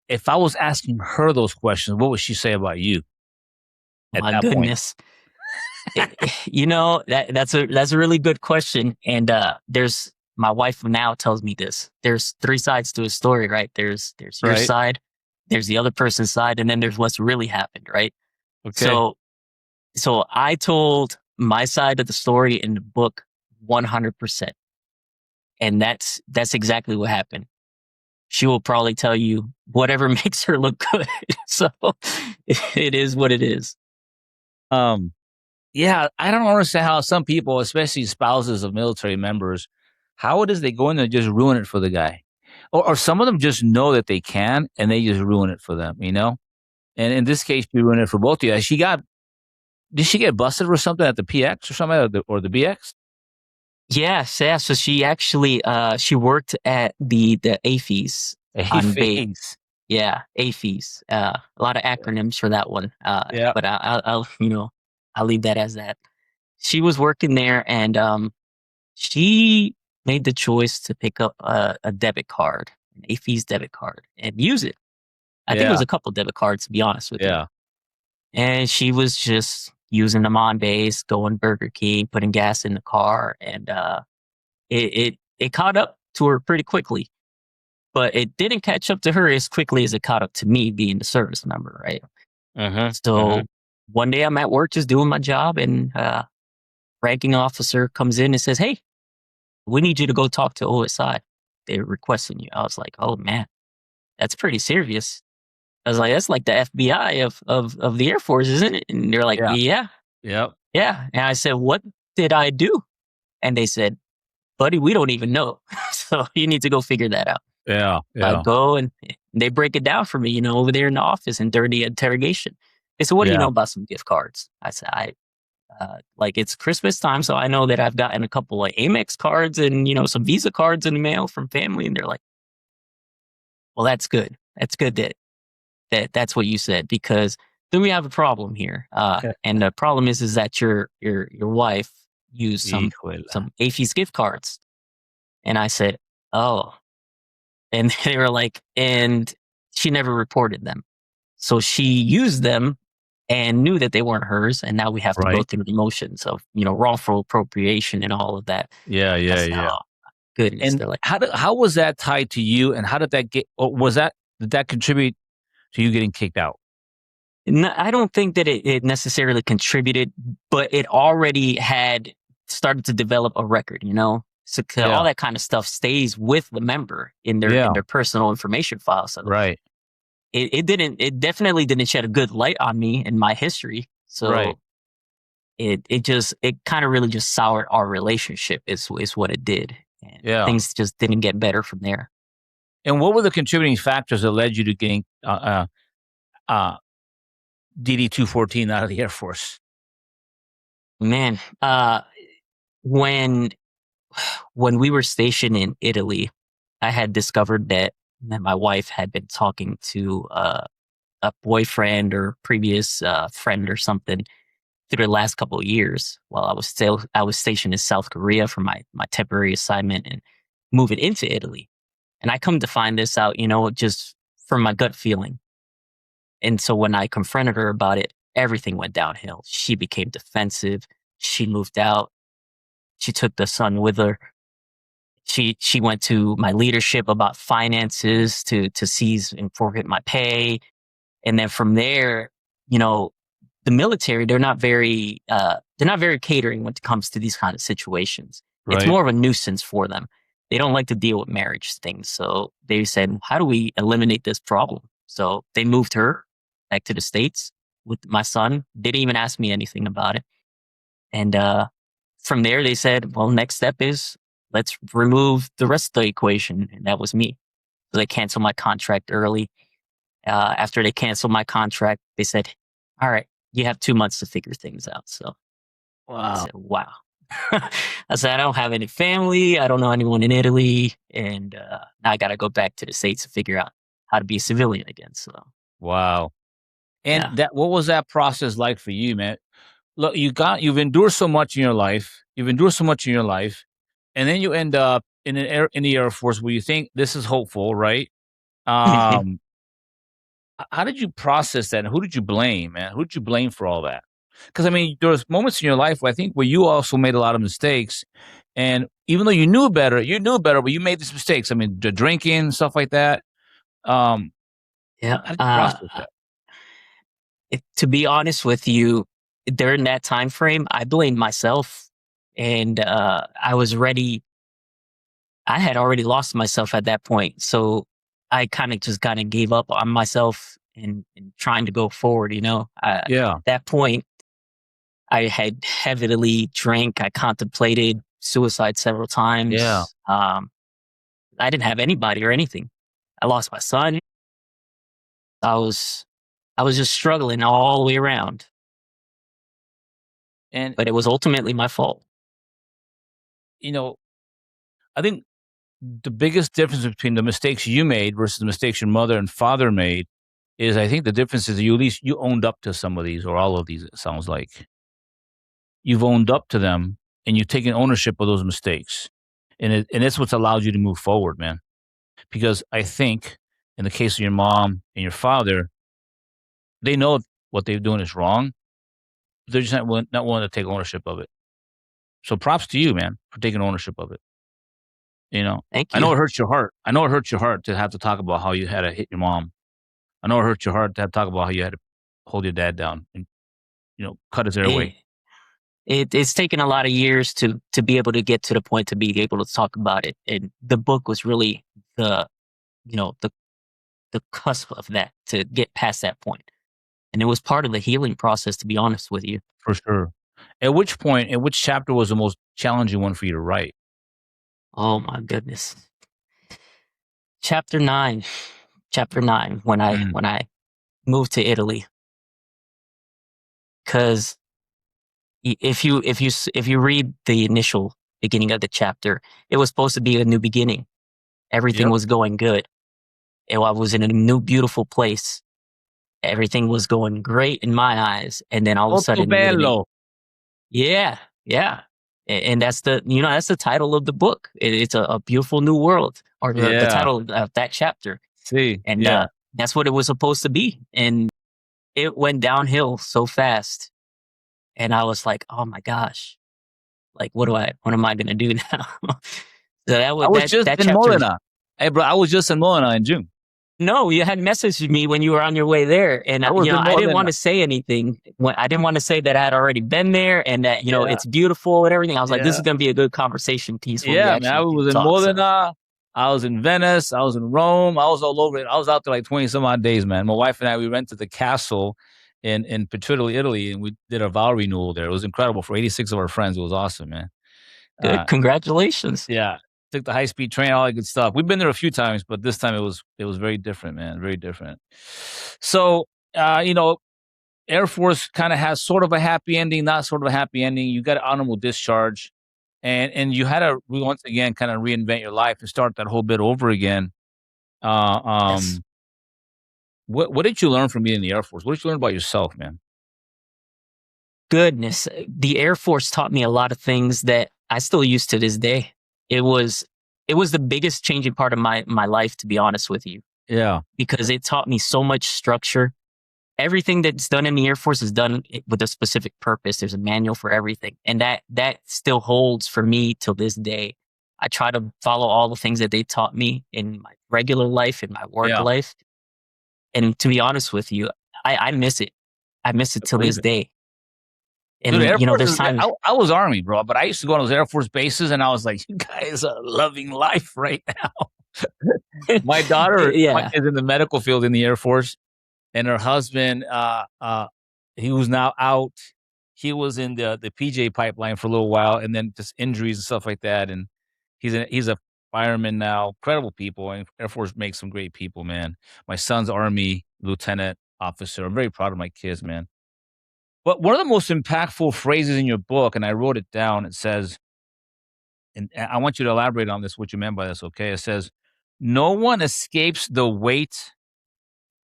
if I was asking her those questions, what would she say about you at my that point? goodness. That's a really good question. And there's my wife now tells me this. There's three sides to a story, right? There's your Right. side, there's the other person's side, and then there's what's really happened, right? Okay. So so I told my side of the story in the book 100%. And that's exactly what happened. She will probably tell you whatever makes her look good. So it is what it is. Um, yeah, I don't understand how some people, especially spouses of military members, how it is they go in there and just ruin it for the guy. Or some of them just know that they can and they just ruin it for them, you know? And in this case, she ruined it for both of you. Did she get busted for something at the PX or something or the BX? Yes, yeah. So she actually she worked at the AFES Hey, on base. face. Yeah, AFES. A lot of acronyms for that one. Yeah. But I'll I'll leave that as that. She was working there, and she made the choice to pick up a debit card, an AFES debit card, and use it. I think it was Yeah. a couple debit cards, to be honest with you. Yeah. And she was just using them on base, going Burger King, putting gas in the car, and it caught up to her pretty quickly. But it didn't catch up to her as quickly as it caught up to me being the service member, right? Uh-huh. Uh-huh. So one day I'm at work just doing my job, and ranking officer comes in and says, "Hey, we need you to go talk to OSI. They're requesting you." I was like, "Oh man, that's pretty serious." I was like, "That's like the FBI of the Air Force, isn't it?" And they're like, Yeah. "Yeah, Yep. yeah." And I said, "What did I do?" And they said, "Buddy, we don't even know. So you need to go figure that out." Yeah. I Yeah. go and they break it down for me, over there in the office and during the interrogation. They said, "What do you Yeah. know about some gift cards?" I said, like it's Christmas time, so I know that I've gotten a couple of Amex cards and, some Visa cards in the mail from family." And they're like, "Well, that's good. That's good that's what you said, because then we have a problem here. And the problem is that your wife used Híjole. some AFES gift cards." And I said, "Oh." And they were like, "And she never reported them. So she used them and knew that they weren't hers. And now we have to go Right. through the motions of, wrongful appropriation and all of that." Yeah. I Yeah. said, Yeah. "Oh, goodness." And They're like, how was that tied to you, and how did that get or did that contribute to you getting kicked out? I don't think that it necessarily contributed, but it already had started to develop a record, So all Yeah. that kind of stuff stays with the member in their Yeah. personal information file. So Right. it definitely didn't shed a good light on me and my history. Right. So it kind of really just soured our relationship is what it did. And Yeah. things just didn't get better from there. And what were the contributing factors that led you to getting uh DD-214 out of the Air Force? Man, when we were stationed in Italy, I had discovered that my wife had been talking to a boyfriend or previous friend or something through the last couple of years while I was stationed in South Korea for my temporary assignment and moving into Italy. And I come to find this out, just from my gut feeling. And so when I confronted her about it, everything went downhill. She became defensive. She moved out. She took the son with her. She went to my leadership about finances to seize and forfeit my pay. And then from there, you know, the military, they're not very catering when it comes to these kind of situations. It's Right. more of a nuisance for them. They don't like to deal with marriage things. So they said, how do we eliminate this problem? So they moved her back to the States with my son. They didn't even ask me anything about it. And from there, they said, well, next step is let's remove the rest of the equation. And that was me. So they canceled my contract early. After they canceled my contract, they said, all right, you have 2 months to figure things out. So I Wow. said, wow. I said, I don't have any family. I don't know anyone in Italy. And now I got to go back to the States to figure out how to be a civilian again. So, Wow. And yeah. what was that process like for you, man? Look, you've endured so much in your life. You've endured so much in your life, and then you end up in the Air Force where you think this is hopeful, right? Um, how did you process that? And who did you blame, man? Who did you blame for all that? Because I mean, there was moments in your life where I think where you also made a lot of mistakes, and even though you knew better, but you made these mistakes. I mean, the drinking stuff like that. Um, Yeah. how did you process that? To be honest with you, during that time frame, I blamed myself, and I was ready. I had already lost myself at that point, so I kind of gave up on myself and trying to go forward. Yeah, At that point, I had heavily drank. I contemplated suicide several yeah, times. I didn't have anybody or anything. I lost my son. I was I was just struggling all the way around, and but it was ultimately my fault. you know, I think the biggest difference between the mistakes you made versus the mistakes your mother and father made is I think the difference is you at least you owned up to some of these or all of these. It sounds like you've owned up to them and you've taken ownership of those mistakes, and it's what's allowed you to move forward, man. Because I think in the case of your mom and your father, they know what they're doing is wrong. They're just not willing to take ownership of it. So props to you, man, for taking ownership of it. You know, Thank I you. know it hurts your heart. I know it hurts your heart to have to talk about how you had to hit your mom. I know it hurts your heart to have to talk about how you had to hold your dad down and cut his It, airway. it's taken a lot of years to be able to get to the point to be able to talk about it. And the book was really the you know the cusp of that to get past that point. And it was part of the healing process, to be honest with you. For sure. At which chapter was the most challenging one for you to write? Oh my goodness. Chapter 9. Chapter 9 when I Mm, when I moved to Italy, cuz if you read the initial beginning of the chapter, it was supposed to be a new beginning. Everything yep. was going good. And I was in a new beautiful place. Everything was going great in my eyes, and then all of a Molto sudden the enemy. bello. Yeah, yeah. And that's that's the title of the book. It's a beautiful new world, or the Yeah. title of that chapter. See, And yeah. that's what it was supposed to be. And it went downhill so fast. And I was like, oh my gosh, like what am I gonna do now? So I was just that in chapter. Modena. Hey, bro, I was just in Modena in June. No, you had messaged me when you were on your way there, and I was in I didn't want Modena. to say anything. I didn't want to say that I had already been there, and that Yeah, it's beautiful and everything. I was like, this yeah. is going to be a good conversation piece when we Yeah, man. I actually do was in talk. So Modena. I was in Venice. I was in Rome. I was all over it. I was out there like 20 some odd days, man. My wife and I, we rented the castle in Puerto Italy, and we did a vow renewal there. It was incredible for 86 of our friends. It was awesome, man. good, Uh, congratulations. yeah. Took the high speed train, all that good stuff. We've been there a few times, but this time it was very different, man. Very different. So, uh, you know, Air Force kind of has sort of a happy ending, not sort of a happy ending. You got an honorable discharge, and you had to once again kind of reinvent your life and start that whole bit over again. Uh, Yes, um, what did you learn from being in the Air Force? What did you learn about yourself, man? goodness, the Air Force taught me a lot of things that I still use to this day. It was it was the biggest changing part of my life, to be honest with you, Yeah, because it taught me so much structure. Everything that's done in the Air Force is done with a specific purpose. There's a manual for everything, and that still holds for me till this day. I try to follow all the things that they taught me in my regular life, in my work yeah, life. And to be honest with you, I miss it. I miss it I till believe this it. day. Dude, And Air Force there's is. times. I was Army, bro, but I used to go on those Air Force bases, and I was like, "You guys are loving life right now." My daughter Yeah, is in the medical field in the Air Force, and her husband, he was now out. He was in the PJ pipeline for a little while, and then just injuries and stuff like that. And he's a fireman now. Incredible people, and Air Force makes some great people, man. My son's Army lieutenant officer. I'm very proud of my kids, man. But one of the most impactful phrases in your book, and I wrote it down. It says, and I want you to elaborate on this. What you meant by this? Okay, it says, "No one escapes the weight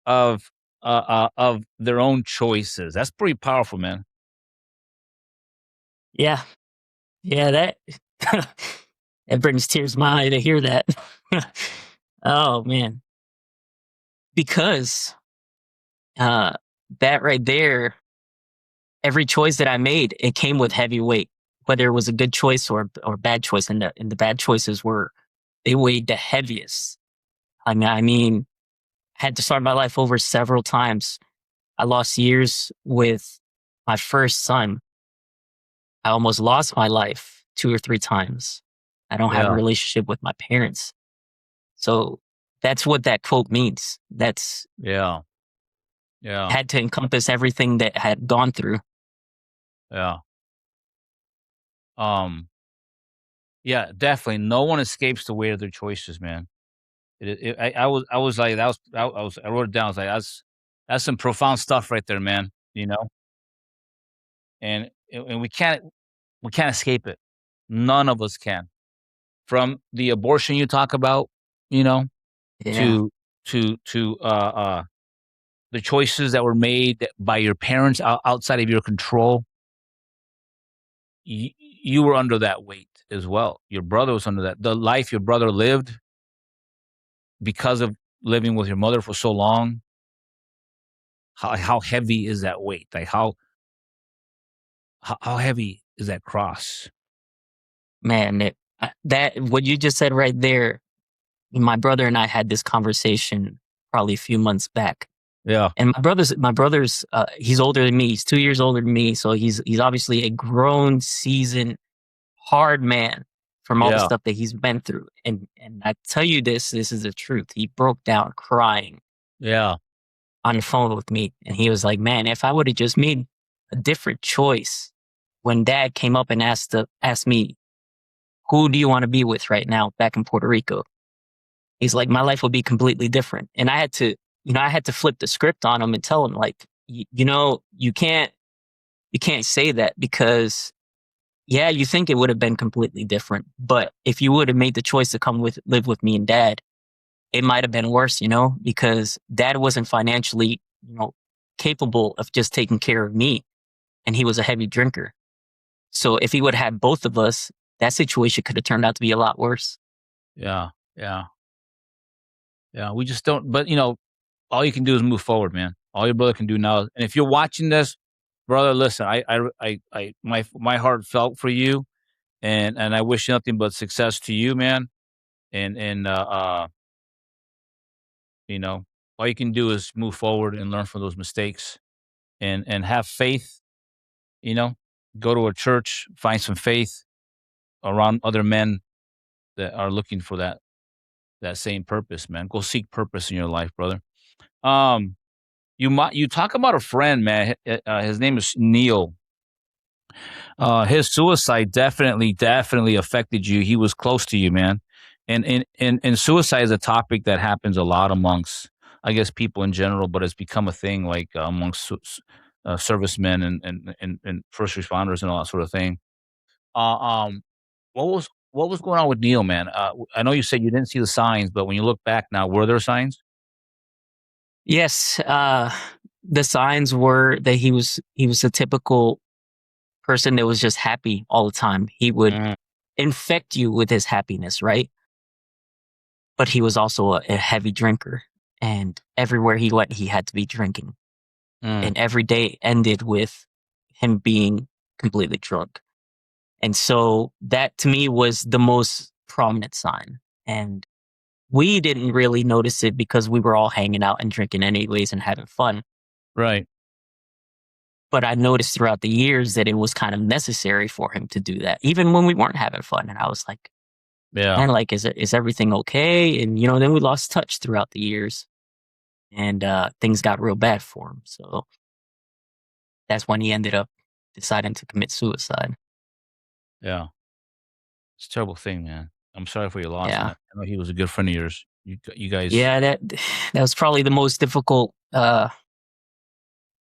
of their own choices." That's pretty powerful, man. yeah, yeah. That it brings tears to my eye to hear that. Oh man, because uh, that right there. every choice that I made, it came with heavy weight, whether it was a good choice or bad choice. And the bad choices they weighed the heaviest. I mean, I had to start my life over several times. I lost years with my first son. I almost lost my life 2 or 3 times. I don't have a Yeah. relationship with my parents. So that's what that quote means. That's Yeah. Yeah. had to encompass everything that I had gone through. Yeah. Um, yeah, definitely. No one escapes the weight of their choices, man. I was like, that was, I wrote it down. I was like, that's some profound stuff right there, man. And we can't escape it. None of us can. From the abortion you talk about, you know, Yeah. to to the choices that were made by your parents outside of your control. You were under that weight as well. Your brother was under that. The life your brother lived because of living with your mother for so long. How heavy is that weight? Like how heavy is that cross? Man, that what you just said right there, my brother and I had this conversation probably a few months back. Yeah, And my brother's he's older than me. He's 2 years older than me, so he's obviously a grown, seasoned, hard man from all the yeah, stuff that he's been through. And I tell you this is the truth. He broke down crying yeah, on the phone with me, and he was like, "Man, if I would have just made a different choice when dad came up and asked me, 'Who do you want to be with right now back in Puerto Rico?' He's like, 'My life would be completely different.'" And I had to flip the script on him and tell him like, you can't say that because yeah, you think it would have been completely different, but if you would have made the choice to come with live with me and dad, it might have been worse, because dad wasn't financially, capable of just taking care of me, and he was a heavy drinker. So if he would have had both of us, that situation could have turned out to be a lot worse. yeah, yeah, yeah. We just don't. But all you can do is move forward, man. All your brother can do now, and if you're watching this, brother, listen. My heart felt for you, and I wish nothing but success to you, man. And you know, all you can do is move forward and learn from those mistakes, and have faith. You know, go to a church, find some faith around other men that are looking for that same purpose, man. Go seek purpose in your life, brother. Um, you talk about a friend, man. His name is Neil. His suicide definitely affected you. He was close to you, man. And suicide is a topic that happens a lot amongst, I guess, people in general, but it's become a thing like amongst servicemen and first responders and all that sort of thing. Uh, um, what was going on with Neil, man? I know you said you didn't see the signs, but when you look back now, were there signs? Yes, the signs were that he was a typical person that was just happy all the time. He would Mm, infect you with his happiness, right? But he was also a heavy drinker, and everywhere he went, he had to be drinking, mm, and every day ended with him being completely drunk. And so that to me was the most prominent sign. And we didn't really notice it because we were all hanging out and drinking anyways and having fun. right. But I noticed throughout the years that it was kind of necessary for him to do that, even when we weren't having fun. And I was like, Yeah. man, like, is everything okay? And then we lost touch throughout the years, and things got real bad for him. So that's when he ended up deciding to commit suicide. Yeah. It's a terrible thing, man. I'm sorry for your loss, and I Yeah, know he was a good friend of yours. You guys. yeah, that was probably the most difficult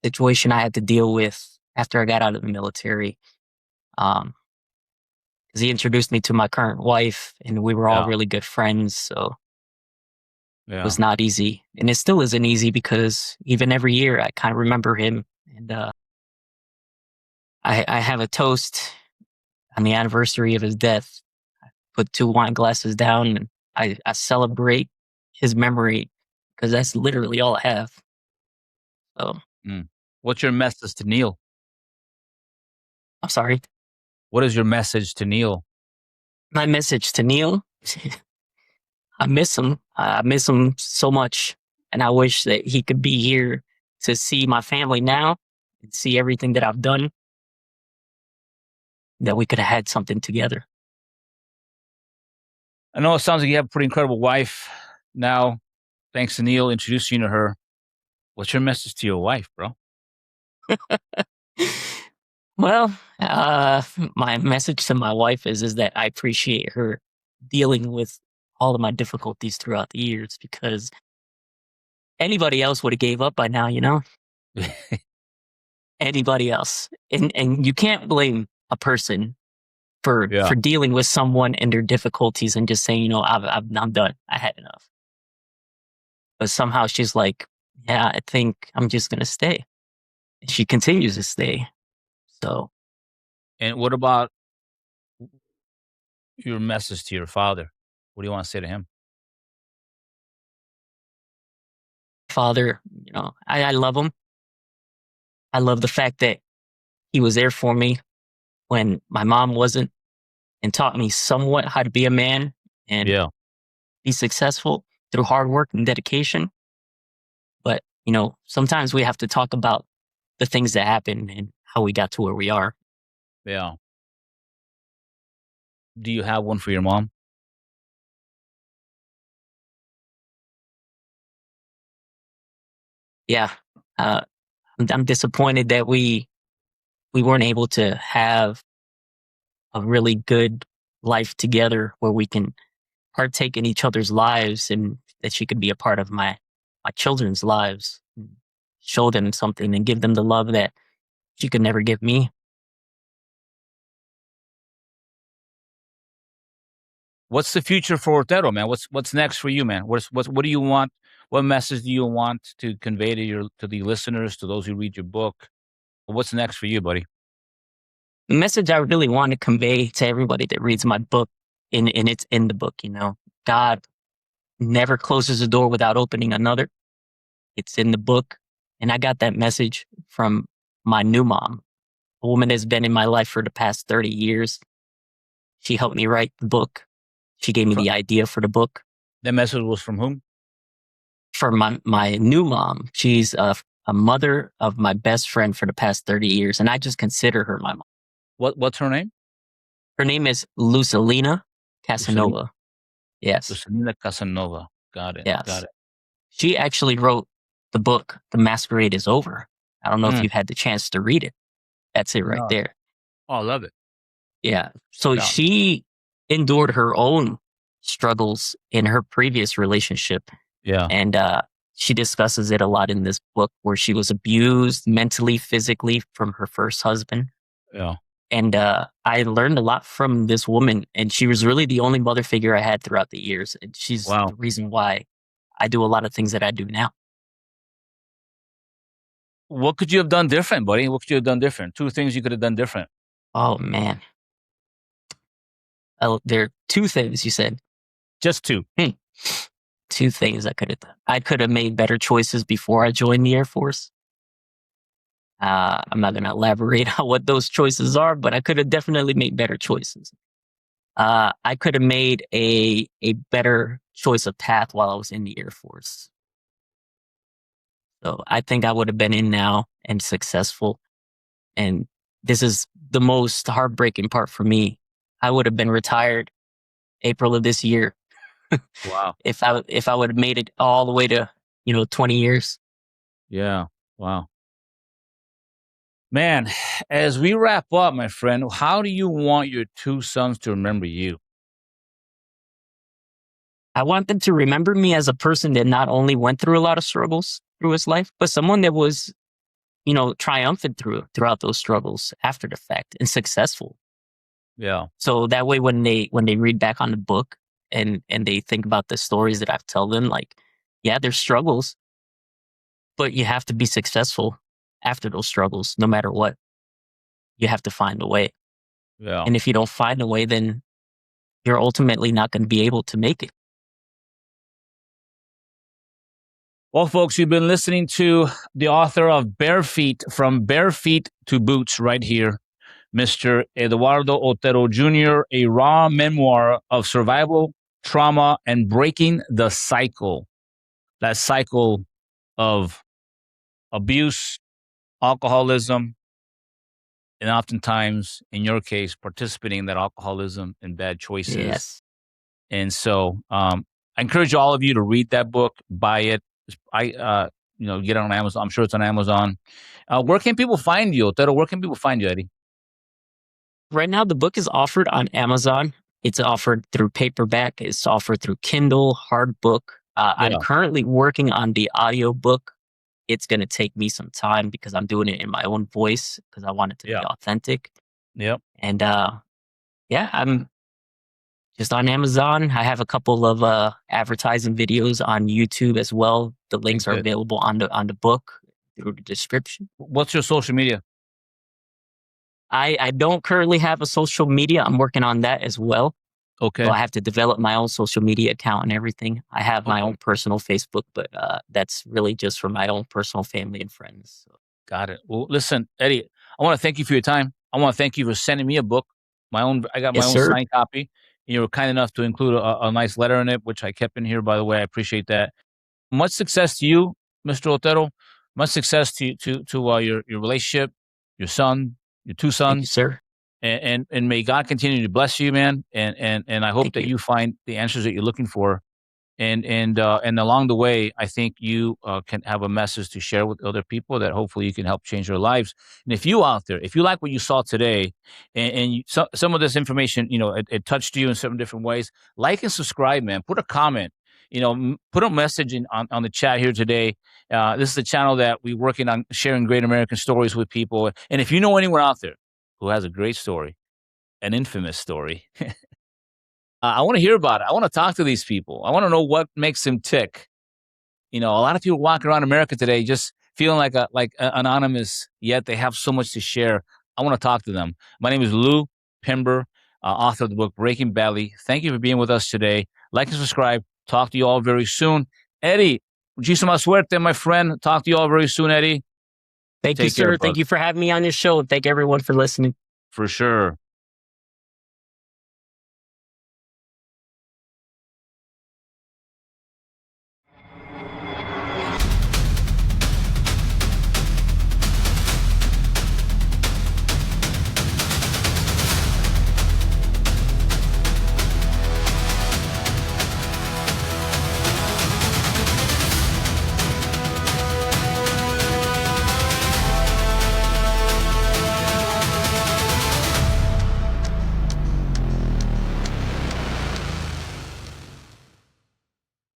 situation I had to deal with after I got out of the military. Um, because he introduced me to my current wife, and we were all Yeah, really good friends. So it yeah, was not easy, and it still isn't easy because even every year I kind of remember him, and I have a toast on the anniversary of his death. Put two wine glasses down, and I celebrate his memory because that's literally all I have. So mm. What's your message to Neil? I'm sorry. What is your message to Neil? My message to Neil, I miss him. I miss him so much. And I wish that he could be here to see my family now and see everything that I've done, that we could have had something together. I know it sounds like you have a pretty incredible wife now. Thanks to Neil introducing you to her. What's your message to your wife, bro? Well, my message to my wife is that I appreciate her dealing with all of my difficulties throughout the years, because anybody else would have gave up by now, anybody else. And you can't blame a person for Yeah. dealing with someone and their difficulties and just saying, I'm done. I had enough. But somehow she's like, yeah, I think I'm just going to stay. And she continues to stay. So And what about your message to your father? What do you want to say to him? father, I love him. I love the fact that he was there for me when my mom wasn't, and taught me somewhat how to be a man and Yeah. be successful through hard work and dedication. But, sometimes we have to talk about the things that happened and how we got to where we are. Yeah. Do you have one for your mom? Yeah. Uh, I'm disappointed that we weren't able to have a really good life together where we can partake in each other's lives, and that she could be a part of my children's lives, and show them something and give them the love that she could never give me. What's the future for Otero, man? What's next for you, man? What do you want? What message do you want to convey to the listeners, to those who read your book? What's next for you, buddy? The message I really want to convey to everybody that reads my book, and it's in the book, God never closes a door without opening another. It's in the book. And I got that message from my new mom, a woman that's been in my life for the past 30 years. She helped me write the book. She gave me Fr- the idea for the book. That message was from whom? For my new mom, she's a mother of my best friend for the past 30 years. And I just consider her my mom. What's her name? Her name is Lucelina Lucilina, Casanova. Yes. Lucilina Casanova. Got it. Got Yes. it. She actually wrote the book, The Masquerade is Over. I don't know if Mm, you've had the chance to read it. That's it right no. there. Oh, I love it. Yeah. So No. she endured her own struggles in her previous relationship. Yeah. And she discusses it a lot in this book, where she was abused mentally, physically from her first husband. Yeah. And I learned a lot from this woman. And she was really the only mother figure I had throughout the years. And she's Wow. the reason why I do a lot of things that I do now. What could you have done different, buddy? What could you have done different? Two things you could have done different. Oh, man. There are two things you said. Just two. Two things I could have done. I could have made better choices before I joined the Air Force. I'm not going to elaborate on what those choices are, but I could have definitely made better choices. I could have made a better choice of path while I was in the Air Force. So I think I would have been in now and successful. And this is the most heartbreaking part for me. I would have been retired April of this year Wow. if I would have made it all the way to 20 years. Yeah. Wow. Man, as we wrap up, my friend, how do you want your two sons to remember you? I want them to remember me as a person that not only went through a lot of struggles through his life, but someone that was, triumphant throughout those struggles after the fact, and successful. Yeah. So that way, when they read back on the book and they think about the stories that I've told them, like, yeah, there's struggles, but you have to be successful after those struggles, no matter what. You have to find a way. Yeah. And if you don't find a way, then you're ultimately not going to be able to make it. Well, folks, you've been listening to the author of Bare Feet, From Bare Feet to Boots, right here. Mr. Eduardo Otero Jr., a raw memoir of survival, trauma, and breaking the cycle. That cycle of abuse, alcoholism, and oftentimes, in your case, participating in that alcoholism and bad choices. Yes. And so, I encourage all of you to read that book, buy it. Get it on Amazon. I'm sure it's on Amazon. Where can people find you, Otero? Where can people find you, Eddie? Right now, the book is offered on Amazon. It's offered through paperback. It's offered through Kindle, hard book. I'm Yeah. currently working on the audio book. It's going to take me some time because I'm doing it in my own voice because I want it to be Yeah. authentic. Yep. And I'm just on Amazon. I have a couple of advertising videos on YouTube as well. The links are Good. available on the book through the description. What's your social media? I don't currently have a social media. I'm working on that as well. Okay. So I have to develop my own social media account and everything. I have my Okay. own personal Facebook, but that's really just for my own personal family and friends. So. Got it. Well, listen, Eddie, I want to thank you for your time. I want to thank you for sending me a book. I got my Yes, own sir. signed copy. You were kind enough to include a nice letter in it, which I kept in here, by the way. I appreciate that. Much success to you, Mr. Otero. Much success to your relationship, your son, your two Thank you, sons, sir. and may God continue to bless you, man. And I hope Thank that you. you find the answers that you're looking for. And along the way, I think you can have a message to share with other people that hopefully you can help change their lives. And if you out there, if you like what you saw today, some of this information, it touched you in some different ways, like and subscribe, man. Put a comment, put a message on the chat here today. This is the channel that we're working on sharing great American stories with people. And if you know anyone out there who has a great story, an infamous story, I want to hear about it. I want to talk to these people. I want to know what makes them tick. A lot of people walking around America today just feeling like anonymous, yet they have so much to share. I want to talk to them. My name is Lou Pimber, author of the book Breaking Badly. Thank you for being with us today. Like and subscribe. Talk to you all very soon. Eddie, muchísima suerte, my friend. Talk to you all very soon, Eddie. Thank you, Take care, sir. brother. Thank you for having me on your show. Thank everyone for listening. For sure.